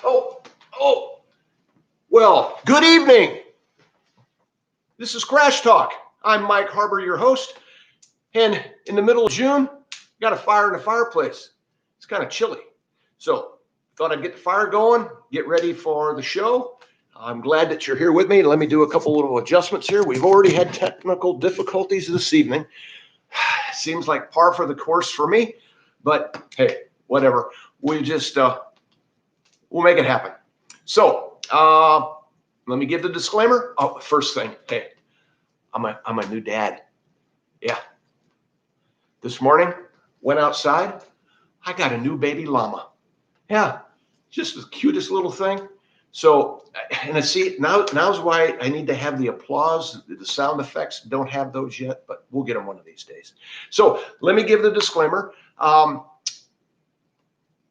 Oh, well, good evening. This is Crash Talk. I'm Mike Harbor, your host. And in the middle of June, got a fire in the fireplace. It's kind of chilly. So thought I'd get the fire going, get ready for the show. I'm glad that you're here with me. Let me do a couple little adjustments here. We've already had technical difficulties this evening. Seems like par for the course for me, but hey, whatever. We just, we'll make it happen. So, let me give the disclaimer. Oh, first thing, hey, I'm a new dad. Yeah. This morning, went outside. I got a new baby llama. Yeah, just the cutest little thing. So, and see, now's why I need to have the applause, the sound effects. Don't have those yet, but we'll get them one of these days. So let me give the disclaimer.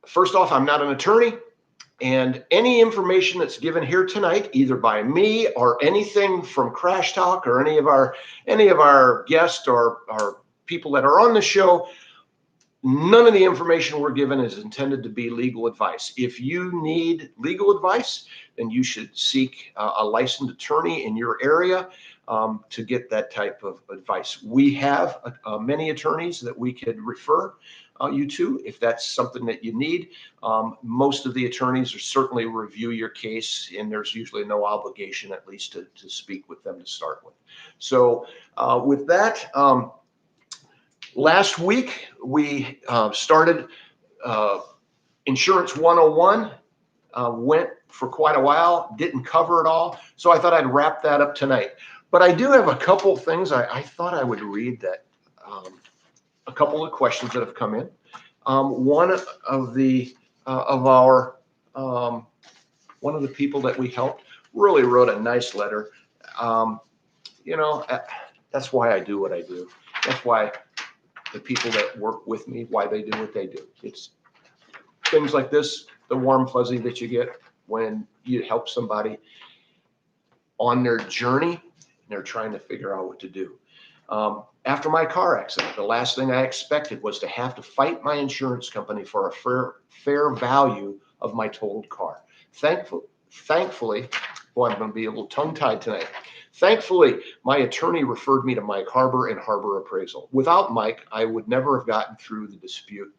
First off, I'm not an attorney. And any information that's given here tonight, either by me or anything from Crash Talk or any of our guests or people that are on the show, none of the information we're given is intended to be legal advice. If you need legal advice, then you should seek a licensed attorney in your area to get that type of advice. We have many attorneys that we could refer you to if that's something that you need. Most of the attorneys are certainly review your case, and there's usually no obligation, at least to speak with them to start with. So with that, last week we started Insurance 101, went for quite a while, didn't cover it all. So I thought I'd wrap that up tonight. But I do have a couple things I thought I would read that a couple of questions that have come in. One of the people that we helped really wrote a nice letter. That's why I do what I do. That's why the people that work with me, why they do what they do. It's things like this, the warm fuzzy that you get when you help somebody on their journey and they're trying to figure out what to do. After my car accident, the last thing I expected was to have to fight my insurance company for a fair value of my totaled car. Thankfully, boy, I'm going to be a little tongue-tied tonight. Thankfully, my attorney referred me to Mike Harbor and Harbor Appraisal. Without Mike, I would never have gotten through the dispute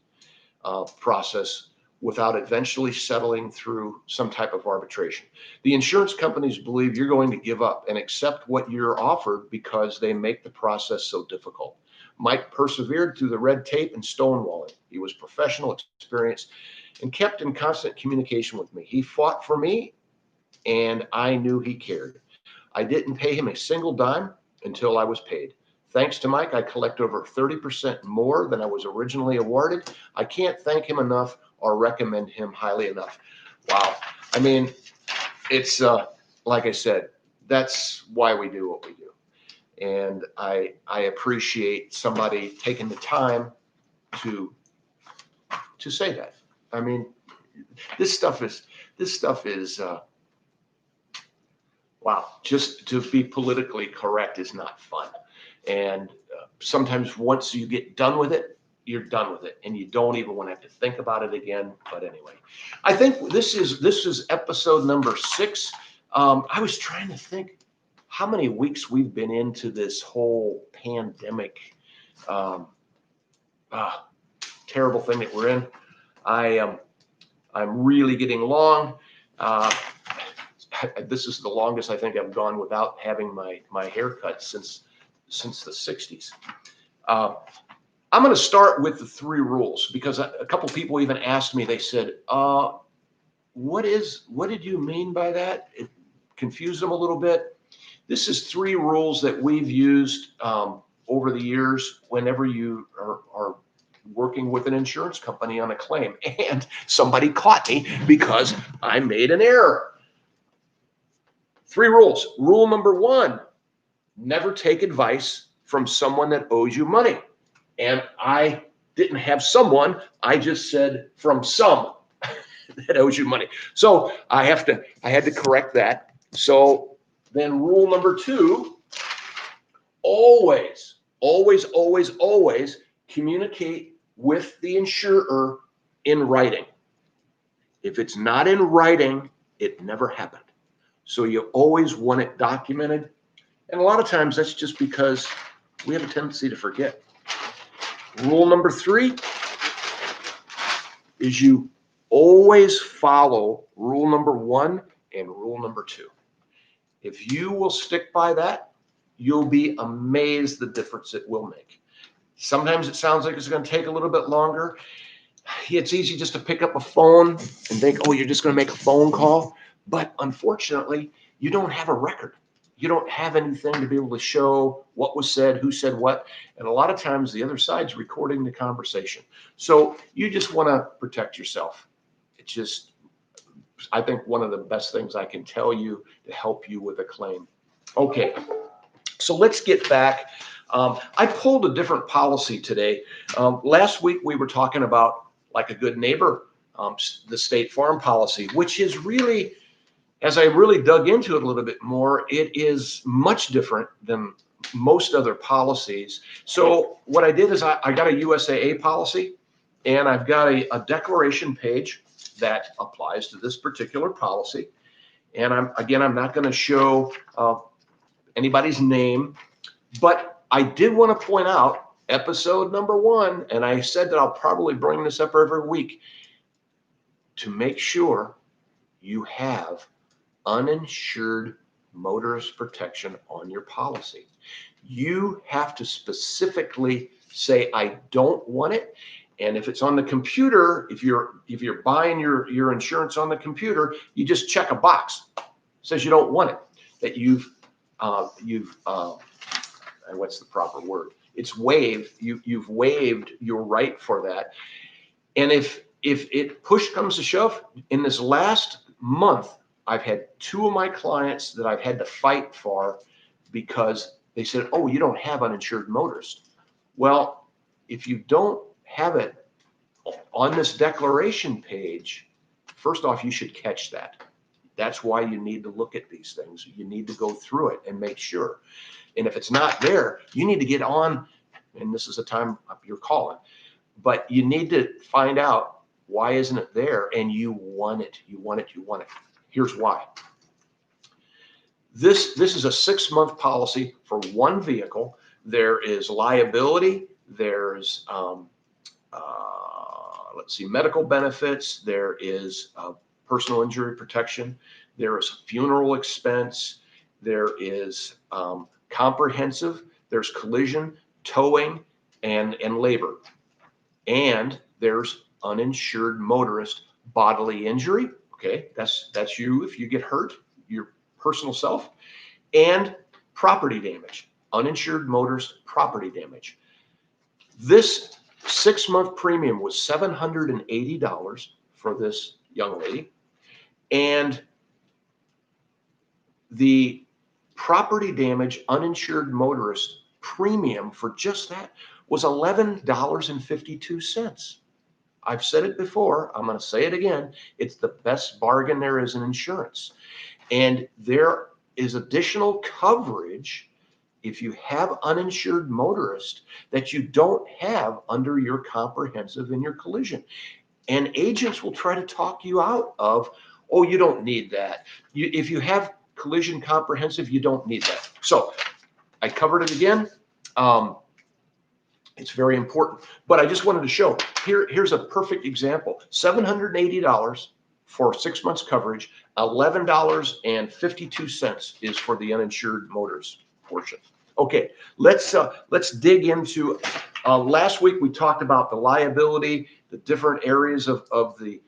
process without eventually settling through some type of arbitration. The insurance companies believe you're going to give up and accept what you're offered because they make the process so difficult. Mike persevered through the red tape and stonewalling. He was professional, experienced, and kept in constant communication with me. He fought for me, and I knew he cared. I didn't pay him a single dime until I was paid. Thanks to Mike, I collect over 30% more than I was originally awarded. I can't thank him enough or recommend him highly enough. Wow. I mean, it's like I said, that's why we do what we do. And I appreciate somebody taking the time to say that. I mean, this stuff is wow, just to be politically correct is not fun. And sometimes once you get done with it, you're done with it, and you don't even want to have to think about it again. But anyway, I think this is episode number 6. I was trying to think how many weeks we've been into this whole pandemic, terrible thing that we're in. I'm really getting long. This is the longest I think I've gone without having my hair cut since the 60s. I'm going to start with the 3 rules because a couple people even asked me. They said, what did you mean by that? It confused them a little bit. This is 3 rules that we've used over the years whenever you are working with an insurance company on a claim and somebody caught me because I made an error. 3 rules. Rule number 1, never take advice from someone that owes you money. And I didn't have someone, I just said from some that owes you money. So I had to correct that. So then rule number 2, always communicate with the insurer in writing. If it's not in writing, it never happened. So you always want it documented. And a lot of times that's just because we have a tendency to forget. Rule number 3 is you always follow rule number 1 and rule number 2. If you will stick by that, you'll be amazed the difference it will make. Sometimes it sounds like it's going to take a little bit longer. It's easy just to pick up a phone and think, oh, you're just going to make a phone call. But unfortunately, you don't have a record. You don't have anything to be able to show what was said, who said what. And a lot of times the other side's recording the conversation. So you just want to protect yourself. It's just, I think, one of the best things I can tell you to help you with a claim. Okay, so let's get back. I pulled a different policy today. Last week we were talking about like a good neighbor, the State Farm policy, which is really, as I really dug into it a little bit more, it is much different than most other policies. So what I did is I got a USAA policy, and I've got a declaration page that applies to this particular policy. And I'm not going to show anybody's name, but I did want to point out episode number 1, and I said that I'll probably bring this up every week, to make sure you have uninsured motorist protection on your policy. You have to specifically say, I don't want it. And if it's on the computer, if you're buying your insurance on the computer, you just check a box. It says you don't want it, that you've what's the proper word? It's waived. You've waived your right for that. And if it push comes to shove, in this last month, I've had 2 of my clients that I've had to fight for because they said, oh, you don't have uninsured motorist. Well, if you don't have it on this declaration page, first off, you should catch that. That's why you need to look at these things. You need to go through it and make sure. And if it's not there, you need to get on, and this is a time you're calling, but you need to find out, why isn't it there? And you want it. You want it. You want it. Here's why. This is a 6-month policy for one vehicle. There is liability. There's medical benefits. There is personal injury protection. There is funeral expense. There is comprehensive. There's collision, towing, and labor. And there's uninsured motorist bodily injury. Okay, that's you if you get hurt, your personal self, and property damage, uninsured motorist property damage. This 6-month premium was $780 for this young lady, and the property damage uninsured motorist premium for just that was $11.52. I've said it before, I'm going to say it again. It's the best bargain there is in insurance. And there is additional coverage if you have uninsured motorist that you don't have under your comprehensive and your collision. And agents will try to talk you out of, oh, you don't need that. If you have collision comprehensive, you don't need that. So I covered it again. It's very important, but I just wanted to show here's a perfect example. $780 for 6 months coverage. $11.52 is for the uninsured motorist portion. Okay, let's dig into. Last week we talked about the liability, the different areas of the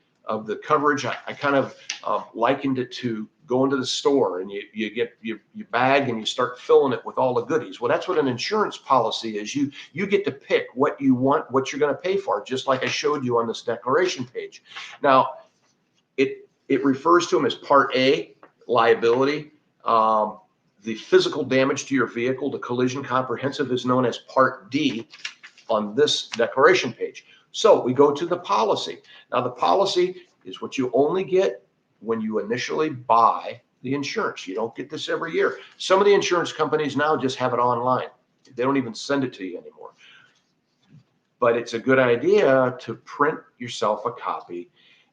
coverage. I kind of likened it to going to the store and you get your bag and you start filling it with all the goodies. Well, that's what an insurance policy is. You get to pick what you want, what you're going to pay for, just like I showed you on this declaration page. Now, it refers to them as Part A, liability. The physical damage to your vehicle, the collision comprehensive, is known as Part D on this declaration page. So we go to the policy. Now, the policy is what you only get when you initially buy the insurance. You don't get this every year. Some of the insurance companies now just have it online. They don't even send it to you anymore. But it's a good idea to print yourself a copy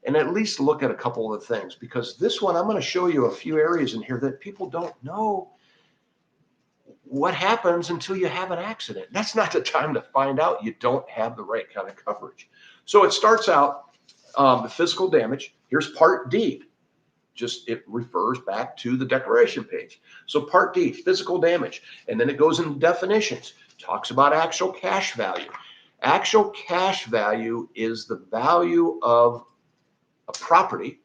and at least look at a couple of the things, because this one, I'm going to show you a few areas in here that people don't know what happens until you have an accident. That's not the time to find out you don't have the right kind of coverage. So it starts out, the physical damage. Here's Part D. Just it refers back to the declaration page. So Part D, physical damage, and then it goes into definitions, talks about actual cash value. Actual cash value is the value of a property.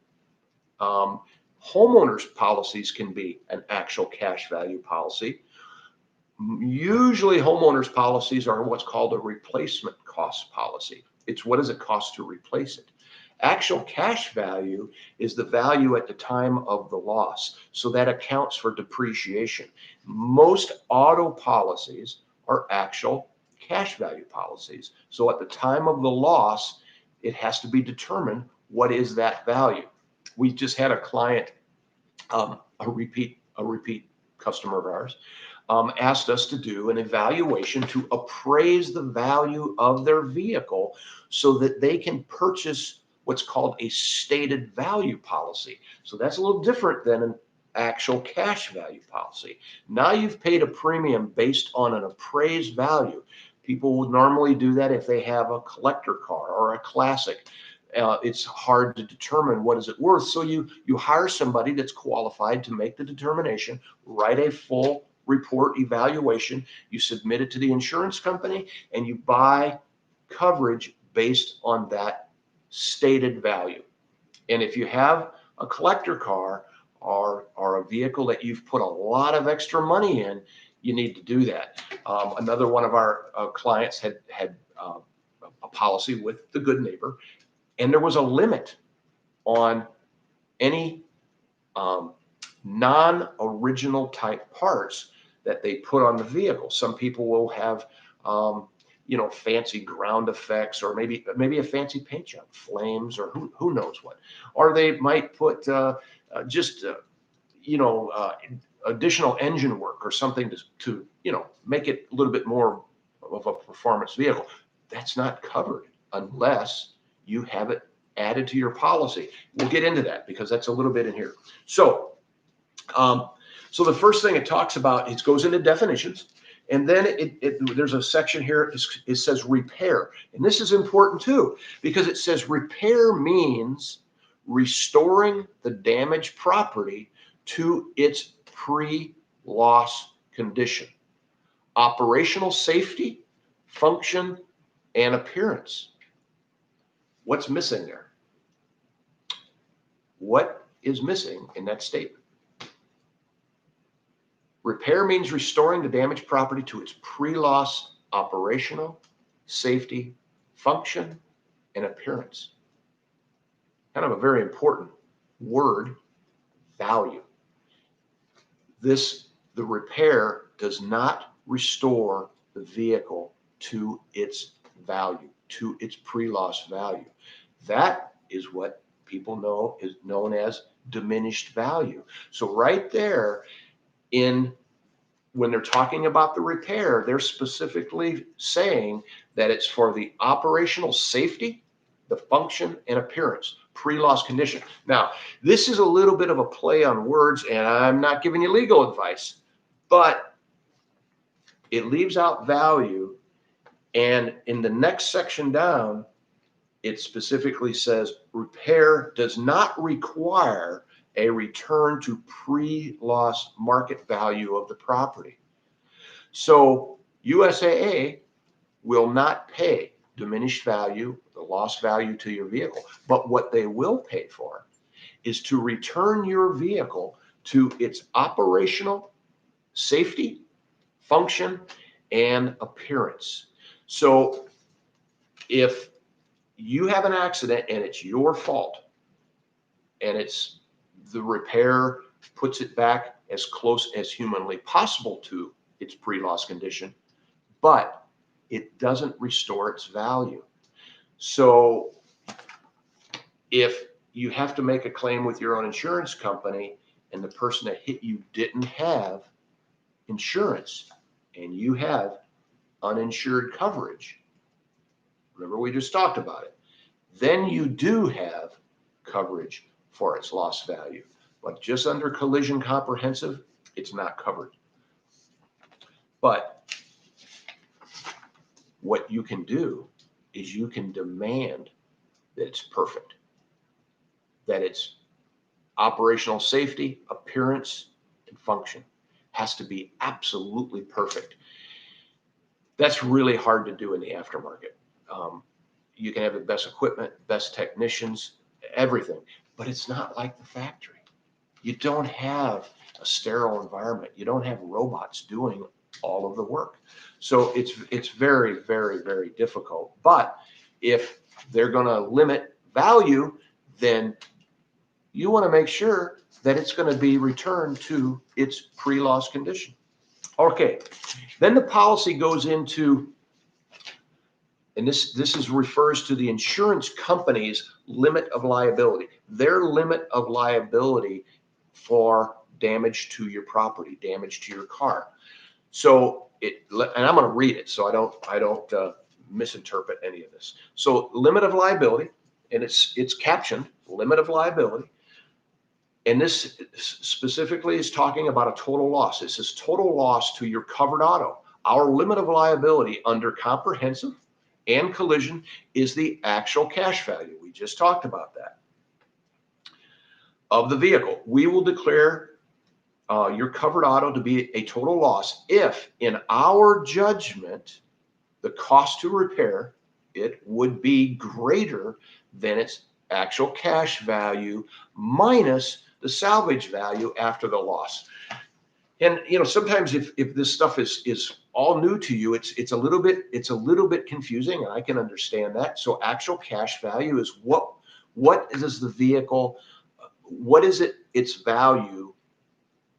Homeowners policies can be an actual cash value policy. Usually homeowners policies are what's called a replacement cost policy. It's what does it cost to replace it? Actual cash value is the value at the time of the loss. So that accounts for depreciation. Most auto policies are actual cash value policies. So at the time of the loss, it has to be determined what is that value. We just had a client, a repeat customer of ours, asked us to do an evaluation to appraise the value of their vehicle so that they can purchase what's called a stated value policy. So that's a little different than an actual cash value policy. Now you've paid a premium based on an appraised value. People would normally do that if they have a collector car or a classic. It's hard to determine what is it worth. So you hire somebody that's qualified to make the determination, write a full report evaluation, you submit it to the insurance company, and you buy coverage based on that stated value. And if you have a collector car or a vehicle that you've put a lot of extra money in, you need to do that. Another one of our clients had a policy with the Good Neighbor, and there was a limit on any non-original type parts that they put on the vehicle. Some people will have fancy ground effects, or maybe a fancy paint job, flames, or who knows what. Or they might put additional engine work or something to make it a little bit more of a performance vehicle. That's not covered unless you have it added to your policy. We'll get into that because that's a little bit in here. So the first thing it talks about, it goes into definitions. And then there's a section here, it says repair. And this is important too, because it says repair means restoring the damaged property to its pre-loss condition. Operational safety, function, and appearance. What's missing there? What is missing in that statement? Repair means restoring the damaged property to its pre-loss operational, safety, function, and appearance. Kind of a very important word, value. The repair does not restore the vehicle to its value, to its pre-loss value. That is what people know is known as diminished value. So right there, when they're talking about the repair, they're specifically saying that it's for the operational safety, the function, and appearance, pre-loss condition. Now, this is a little bit of a play on words, and I'm not giving you legal advice, but it leaves out value. And in the next section down, it specifically says repair does not require a return to pre-loss market value of the property. So USAA will not pay diminished value, the lost value to your vehicle, but what they will pay for is to return your vehicle to its operational safety, function, and appearance. So if you have an accident and it's your fault, and the repair puts it back as close as humanly possible to its pre-loss condition, but it doesn't restore its value. So if you have to make a claim with your own insurance company and the person that hit you didn't have insurance and you have uninsured coverage, remember we just talked about it, then you do have coverage for its loss value. But just under collision comprehensive, it's not covered. But what you can do is you can demand that it's perfect, that it's operational safety, appearance, and function has to be absolutely perfect. That's really hard to do in the aftermarket. You can have the best equipment, best technicians, everything, but it's not like the factory. You don't have a sterile environment. You don't have robots doing all of the work. So it's very, very, very difficult. But if they're going to limit value, then you want to make sure that it's going to be returned to its pre-loss condition. Okay, then the policy goes into, and this refers to the insurance company's limit of liability, their limit of liability for damage to your property, damage to your car. So and I'm going to read it so I don't misinterpret any of this. So limit of liability, and it's captioned limit of liability. And this specifically is talking about a total loss. It says total loss to your covered auto. Our limit of liability under comprehensive and collision is the actual cash value. We just talked about that. Of the vehicle, we will declare your covered auto to be a total loss if, in our judgment, the cost to repair it would be greater than its actual cash value minus the salvage value after the loss. And sometimes if this stuff is all new to you, it's a little bit confusing, and I can understand that. So actual cash value is what is the vehicle, what is its value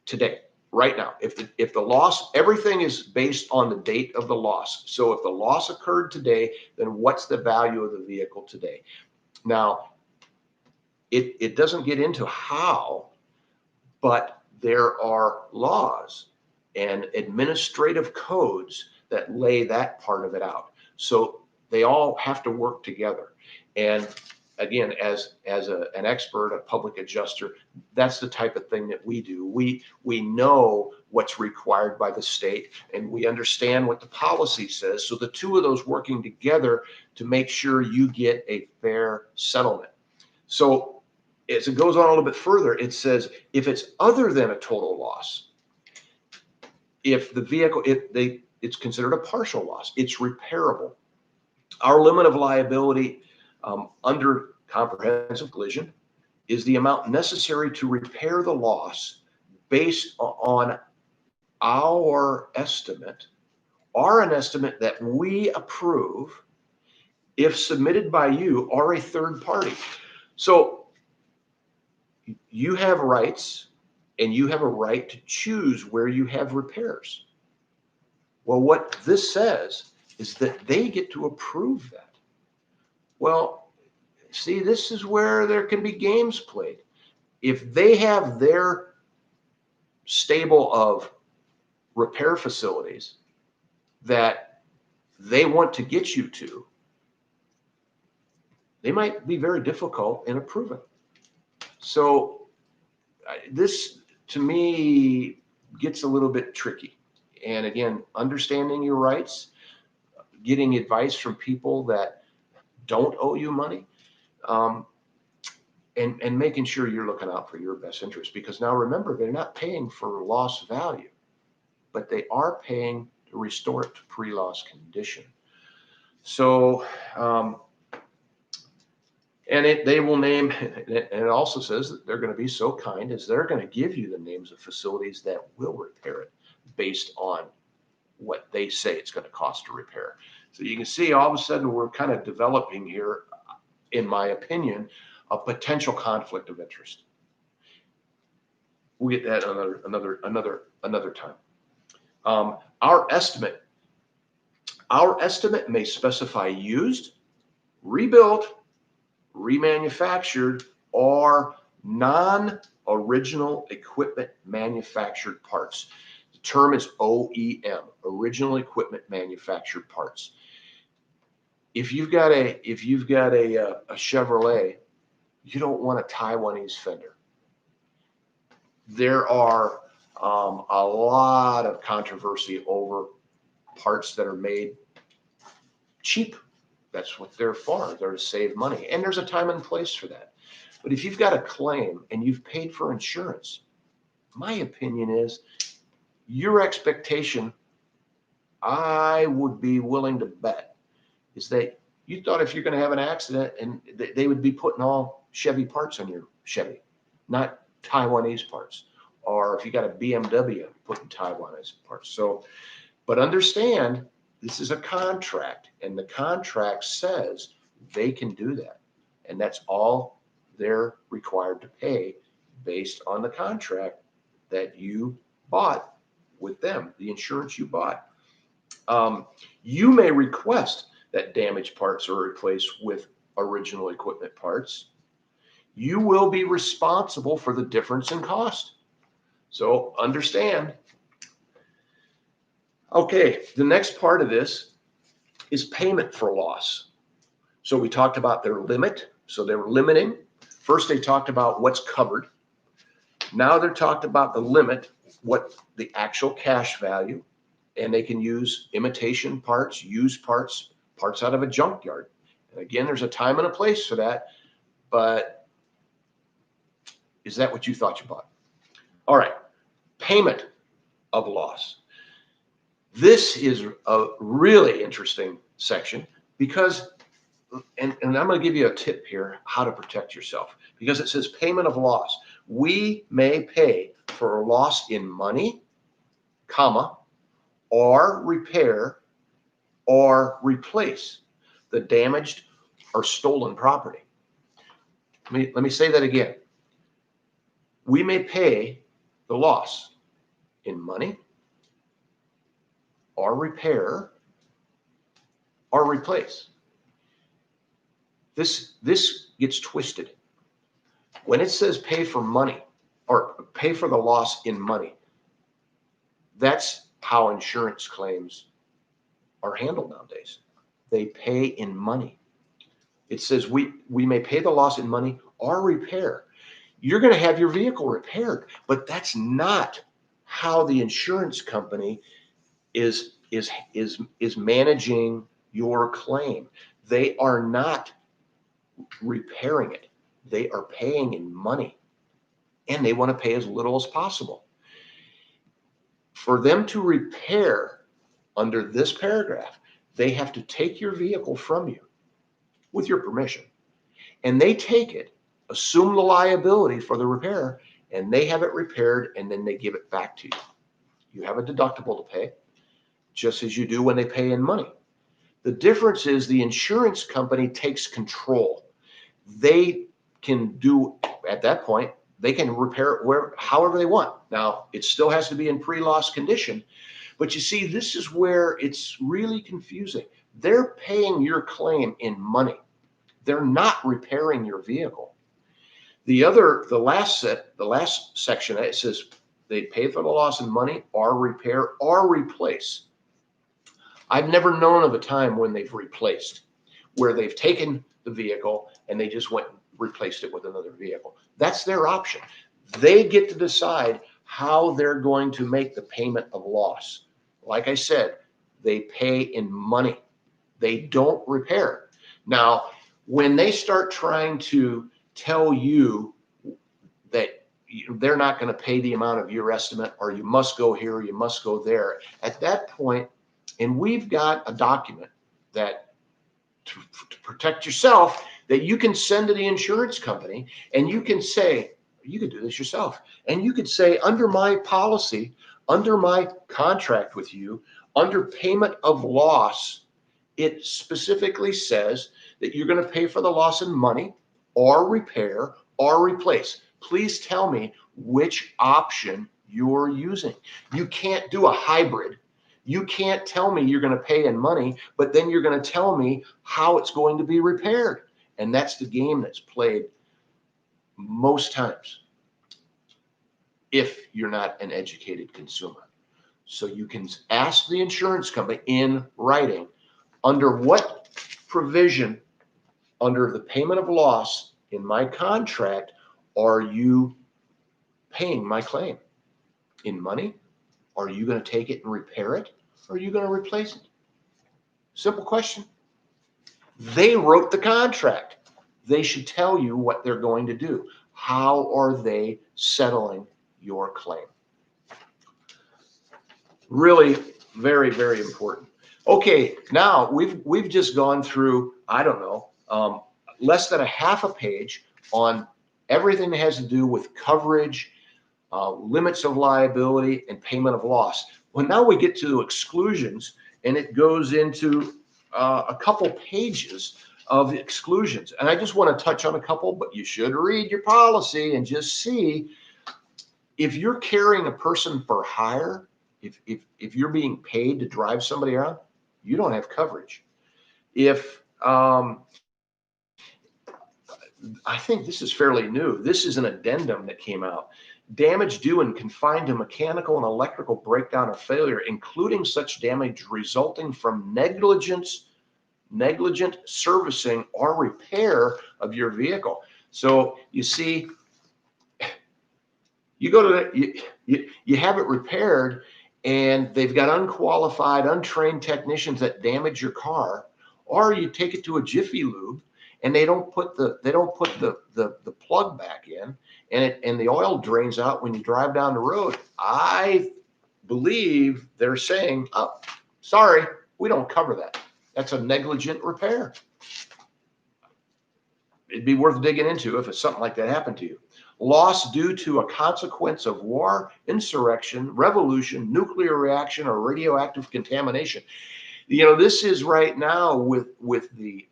today, right now? If the loss, everything is based on the date of the loss. So if the loss occurred today, then what's the value of the vehicle today? Now, it doesn't get into how, but there are laws and administrative codes that lay that part of it out. So they all have to work together. And again, as an expert, a public adjuster, that's the type of thing that we do. We know what's required by the state, and we understand what the policy says. So the two of those working together to make sure you get a fair settlement. So as it goes on a little bit further, it says if it's other than a total loss, if the vehicle, it's considered a partial loss, it's repairable. Our limit of liability under comprehensive collision is the amount necessary to repair the loss based on our estimate, or an estimate that we approve if submitted by you or a third party. So you have rights, and you have a right to choose where you have repairs. Well, what this says is that they get to approve that. Well, see, this is where there can be games played. If they have their stable of repair facilities that they want to get you to, they might be very difficult in approving. So this, to me, gets a little bit tricky. And again, understanding your rights, getting advice from people that don't owe you money, and making sure you're looking out for your best interest. Because now remember, they're not paying for loss value, but they are paying to restore it to pre-loss condition. So, and they will name, and it also says that they're going to be so kind as they're going to give you the names of facilities that will repair it based on what they say it's going to cost to repair. So you can see all of a sudden we're kind of developing here, in my opinion, a potential conflict of interest. We'll get that another time. Our estimate may specify used, rebuilt, remanufactured, or non-original equipment manufactured parts. The term is OEM, original equipment manufactured parts. If you've got a Chevrolet you don't want a Taiwanese fender. There are a lot of controversy over parts that are made cheap. That's what they're for. They're to save money. And there's a time and place for that. But if you've got a claim and you've paid for insurance, my opinion is your expectation, I would be willing to bet, is that you thought if you're going to have an accident and they would be putting all Chevy parts on your Chevy, not Taiwanese parts. Or if you got a BMW, putting Taiwanese parts. So, but understand, this is a contract, and the contract says they can do that. And that's all they're required to pay based on the contract that you bought with them, the insurance you bought. You may request that damaged parts are replaced with original equipment parts. You will be responsible for the difference in cost. So understand. Okay, the next part of this is payment for loss. So we talked about their limit. So they were limiting. First, they talked about what's covered. Now they're talked about the limit, what the actual cash value, and they can use imitation parts, used parts, parts out of a junkyard. And again, there's a time and a place for that, but is that what you thought you bought? All right, payment of loss. This is a really interesting section because, and I'm going to give you a tip here how to protect yourself, because it says payment of loss. We may pay for a loss in money, comma, or repair or replace the damaged or stolen property. Let me say that again. We may pay the loss in money or repair or replace. This gets twisted. When it says pay for money or pay for the loss in money, that's how insurance claims are handled nowadays. They pay in money. It says we may pay the loss in money or repair. You're going to have your vehicle repaired, but that's not how the insurance company is managing your claim. They are not repairing it. They are paying in money, and they want to pay as little as possible. For them to repair under this paragraph, they have to take your vehicle from you with your permission, and they take it, assume the liability for the repair, and they have it repaired, and then they give it back to you. You have a deductible to pay, just as you do when they pay in money. The difference is the insurance company takes control. They can do, at that point, they can repair it however they want. Now, it still has to be in pre-loss condition, but you see, this is where it's really confusing. They're paying your claim in money. They're not repairing your vehicle. The last section, it says they pay for the loss in money or repair or replace. I've never known of a time when they've replaced, where they've taken the vehicle and they just went and replaced it with another vehicle. That's their option. They get to decide how they're going to make the payment of loss. Like I said, they pay in money. They don't repair. Now, when they start trying to tell you that they're not going to pay the amount of your estimate, or you must go here, or you must go there, at that point, and we've got a document that to protect yourself, that you can send to the insurance company, and you can say, you could do this yourself, and you could say, under my policy, under my contract with you, under payment of loss, it specifically says that you're going to pay for the loss in money or repair or replace. Please tell me which option you're using. You can't do a hybrid. You can't tell me you're going to pay in money, but then you're going to tell me how it's going to be repaired. And that's the game that's played most times if you're not an educated consumer. So you can ask the insurance company in writing, under what provision under the payment of loss in my contract, are you paying my claim in money? Are you going to take it and repair it? Or are you going to replace it? Simple question. They wrote the contract. They should tell you what they're going to do. How are they settling your claim? Really very, very important. Okay, now we've just gone through, I don't know, less than a half a page on everything that has to do with coverage, limits of liability, and payment of loss. Well, now we get to exclusions, and it goes into a couple pages of exclusions. And I just want to touch on a couple, but you should read your policy and just see if you're carrying a person for hire, if you're being paid to drive somebody around, you don't have coverage. If I think this is fairly new. This is an addendum that came out. Damage due and confined to mechanical and electrical breakdown or failure, including such damage resulting from negligent servicing or repair of your vehicle. So you see, you go to you have it repaired, and they've got unqualified, untrained technicians that damage your car, or you take it to a Jiffy Lube and they don't put the plug back in, and the oil drains out when you drive down the road. I believe they're saying, oh, sorry, we don't cover that. That's a negligent repair. It'd be worth digging into if it's something like that happened to you. Loss due to a consequence of war, insurrection, revolution, nuclear reaction, or radioactive contamination. You know, this is right now with the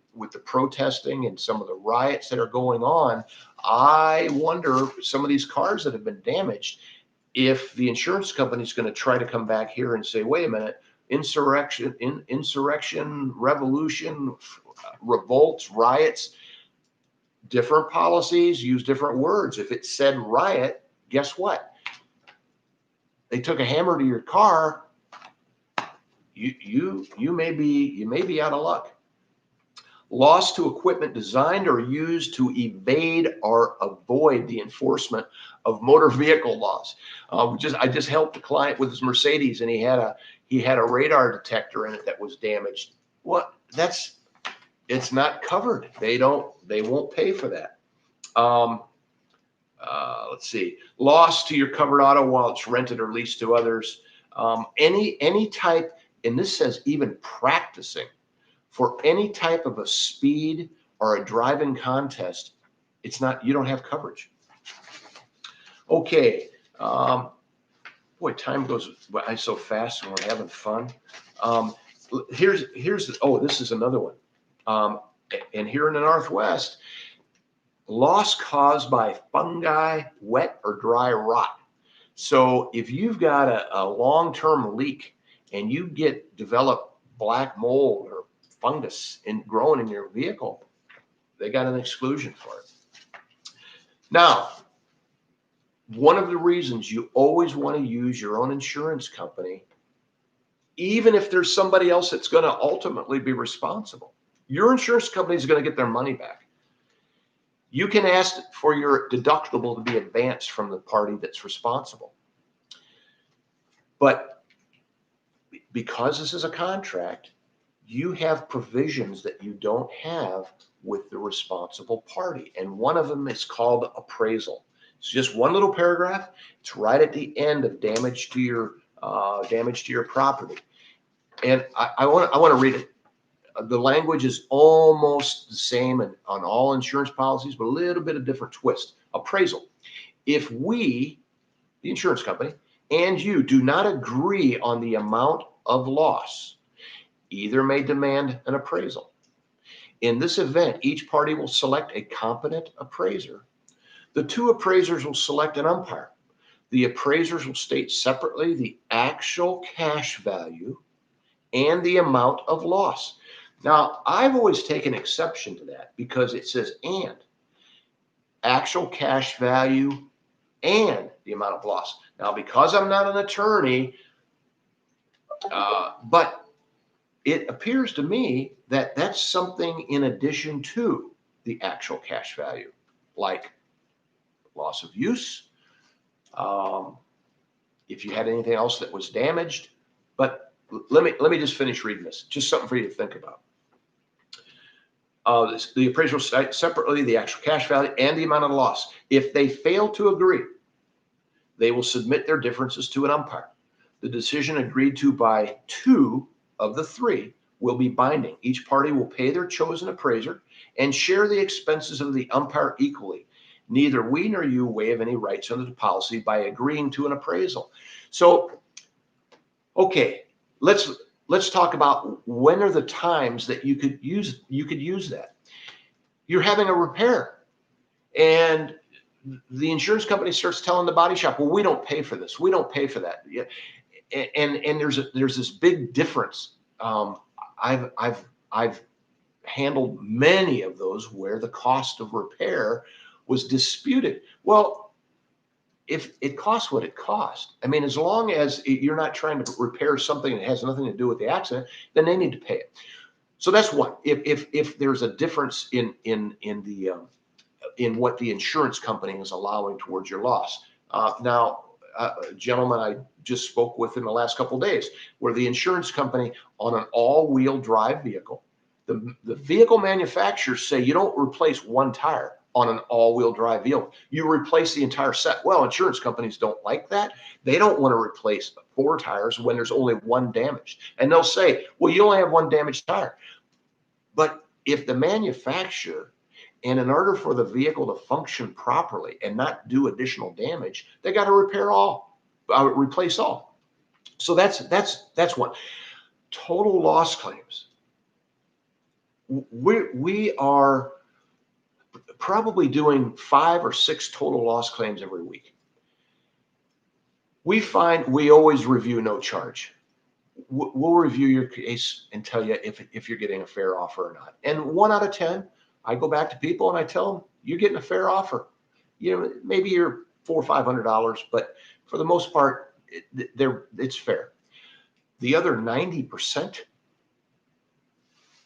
protesting and some of the riots that are going on. I wonder, some of these cars that have been damaged, if the insurance company is going to try to come back here and say, wait a minute, insurrection, revolution, revolts, riots, different policies use different words. If it said riot, guess what? They took a hammer to your car. You may be out of luck. Loss to equipment designed or used to evade or avoid the enforcement of motor vehicle laws. I just helped a client with his Mercedes, and he had a radar detector in it that was damaged. What? It's not covered. They won't pay for that. Let's see. Loss to your covered auto while it's rented or leased to others. Any type, and this says even practicing for any type of a speed or a driving contest, you don't have coverage. Okay. Boy, time goes by so fast when we're having fun. This is another one. And here in the Northwest, loss caused by fungi, wet or dry rot. So if you've got a long-term leak and you develop black mold or fungus growing in your vehicle, they got an exclusion for it. Now, one of the reasons you always want to use your own insurance company, even if there's somebody else that's going to ultimately be responsible, your insurance company is going to get their money back. You can ask for your deductible to be advanced from the party that's responsible. But because this is a contract, you have provisions that you don't have with the responsible party. And one of them is called appraisal. It's just one little paragraph. It's right at the end of damage to your property. And I want to read it. The language is almost the same on all insurance policies, but a little bit of different twist. Appraisal. If we, the insurance company, and you do not agree on the amount of loss, either may demand an appraisal. In this event, each party will select a competent appraiser. The two appraisers will select an umpire. The appraisers will state separately the actual cash value and the amount of loss. Now, I've always taken exception to that because it says and actual cash value and the amount of loss. Now, because I'm not an attorney, but it appears to me that that's something in addition to the actual cash value. like loss of use, if you had anything else that was damaged. But let me just finish reading this. Just something for you to think about. The appraiser will cite separately the actual cash value and the amount of the loss. If they fail to agree, they will submit their differences to an umpire. The decision agreed to by 2 of the 3 will be binding. Each party will pay their chosen appraiser and share the expenses of the umpire equally. Neither we nor you waive any rights under the policy by agreeing to an appraisal. So, okay, let's talk about when are the times that you could use that. You're having a repair, and the insurance company starts telling the body shop, well, we don't pay for this, we don't pay for that. Yeah. And there's this big difference. I've handled many of those where the cost of repair was disputed. Well, if it costs what it cost, I mean, as long as you're not trying to repair something that has nothing to do with the accident, then they need to pay it. So that's one. If there's a difference in what the insurance company is allowing towards your loss. Now, a gentleman I just spoke with in the last couple of days, where the insurance company on an all-wheel drive vehicle, the vehicle manufacturers say you don't replace one tire on an all-wheel drive vehicle. You replace the entire set. Well, insurance companies don't like that. They don't want to replace 4 tires when there's only 1 damaged. And they'll say, well, you only have 1 damaged tire. But if the manufacturer, and in order for the vehicle to function properly and not do additional damage, they got to replace all. So that's one. Total loss claims. We are probably doing 5 or 6 total loss claims every week. We find we always review no charge. We'll review your case and tell you if you're getting a fair offer or not. And 1 out of 10, I go back to people and I tell them, you're getting a fair offer. You know, maybe you're $400 or $500, but for the most part, it's fair. The other 90%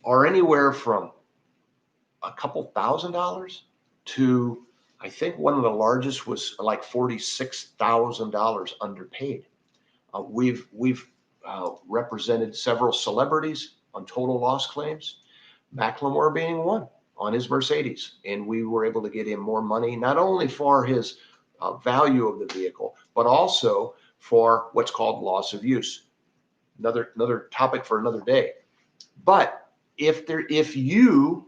are anywhere from a couple $1,000 to, I think one of the largest was like $46,000 underpaid. We've represented several celebrities on total loss claims, Macklemore being one on his Mercedes. And we were able to get him more money, not only for his value of the vehicle, but also for what's called loss of use. Another topic for another day. But if you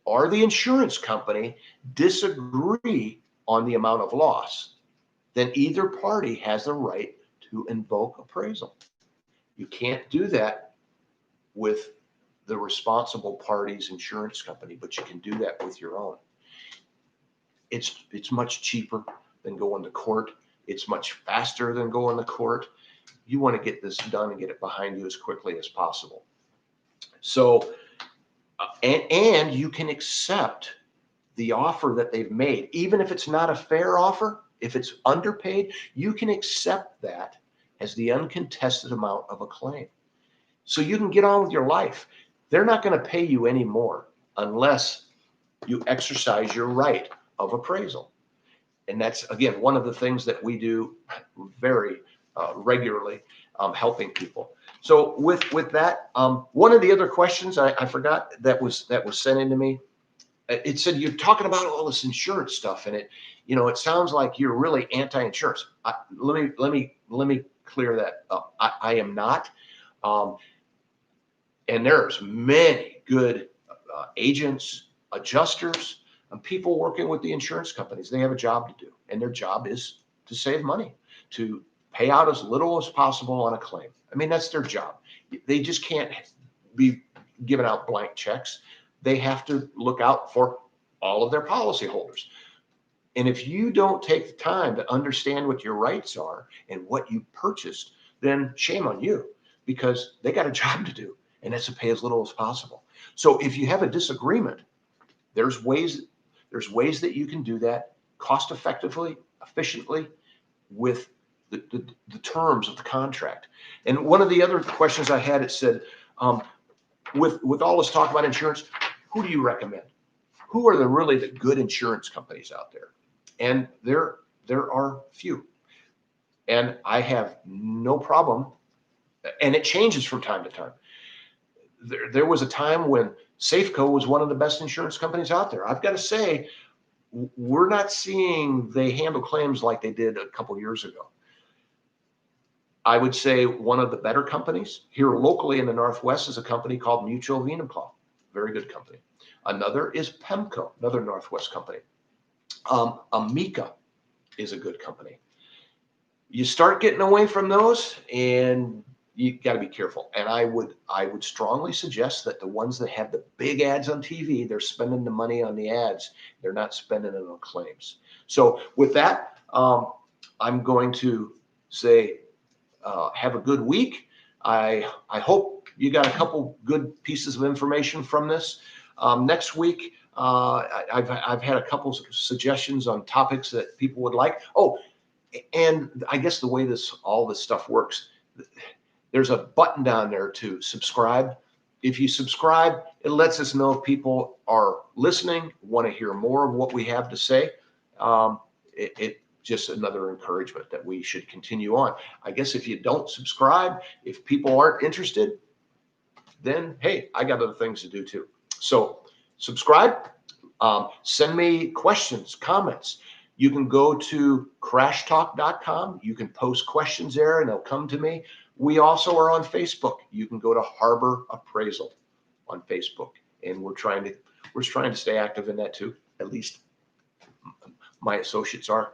or the insurance company disagree on the amount of loss, then either party has the right to invoke appraisal. You can't do that with the responsible party's insurance company, but you can do that with your own. It's much cheaper than going to court. It's much faster than going to court. You want to get this done and get it behind you as quickly as possible. So, and you can accept the offer that they've made, even if it's not a fair offer. If it's underpaid, you can accept that as the uncontested amount of a claim. So you can get on with your life. They're not going to pay you any more unless you exercise your right of appraisal. And that's, again, one of the things that we do very regularly, helping people. So with that, one of the other questions I forgot that was sent in to me, it said, you're talking about all this insurance stuff, and it sounds like you're really anti-insurance. Let me clear that up. I am not. And there's many good agents, adjusters, and people working with the insurance companies. They have a job to do, and their job is to save money, to pay out as little as possible on a claim. I mean, that's their job. They just can't be giving out blank checks. They have to look out for all of their policyholders. And if you don't take the time to understand what your rights are and what you purchased, then shame on you, because they got a job to do, and that's to pay as little as possible. So if you have a disagreement, there's ways that you can do that cost effectively, efficiently, with the terms of the contract. And one of the other questions I had, it said, with all this talk about insurance, who do you recommend? who are really the good insurance companies out there? And there are few. And I have no problem, and it changes from time to time. There was a time when Safeco was one of the best insurance companies out there. I've got to say, we're not seeing they handle claims like they did a couple years ago. I would say one of the better companies here locally in the Northwest is a company called Mutual of Enumclaw. Very good company. Another is Pemco, another Northwest company. Amica is a good company. You start getting away from those and you got to be careful. And I would strongly suggest that the ones that have the big ads on TV, they're spending the money on the ads. They're not spending it on claims. So with that, I'm going to say, have a good week. I hope you got a couple good pieces of information from this. Next week, I've had a couple of suggestions on topics that people would like. Oh, and I guess the way all this stuff works, there's a button down there to subscribe. If you subscribe, it lets us know if people are listening, want to hear more of what we have to say. It just another encouragement that we should continue on. I guess if you don't subscribe, if people aren't interested, then hey, I got other things to do too. So subscribe, send me questions, comments. You can go to CrashTalk.com. You can post questions there and they'll come to me. We also are on Facebook. You can go to Harbor Appraisal on Facebook. And we're trying to stay active in that too. At least my associates are.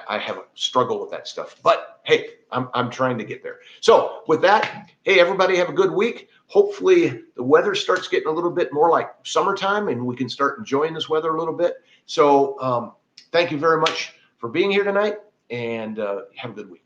I have a struggle with that stuff, but hey, I'm trying to get there. So with that, hey, everybody have a good week. Hopefully the weather starts getting a little bit more like summertime and we can start enjoying this weather a little bit. So thank you very much for being here tonight and have a good week.